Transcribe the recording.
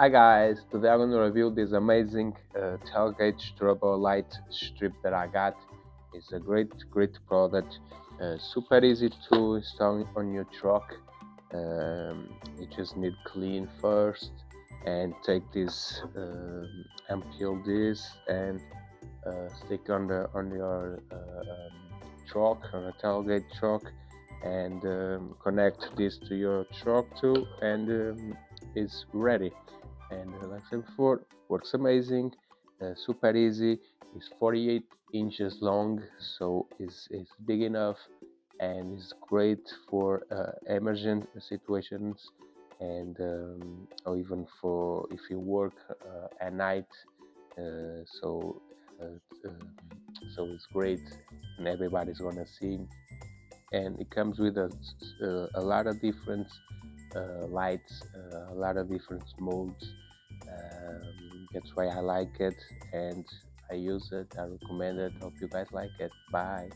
Hi guys, today I'm going to review this amazing tailgate strobo light strip that I got. It's a great product, super easy to install on your truck. You just need clean first and take this and peel this and stick on your truck, on a tailgate truck, and connect this to your truck too, and it's ready. And like I said before, works amazing, super easy. It's 48 inches long, so it's big enough, and it's great for emergent situations, and or even for if you work at night. Uh, so uh, um, so it's great, and everybody's gonna see. And it comes with a lot of different lights, a lot of different modes. That's why I like it, and I use it. I recommend it. Hope you guys like it. Bye.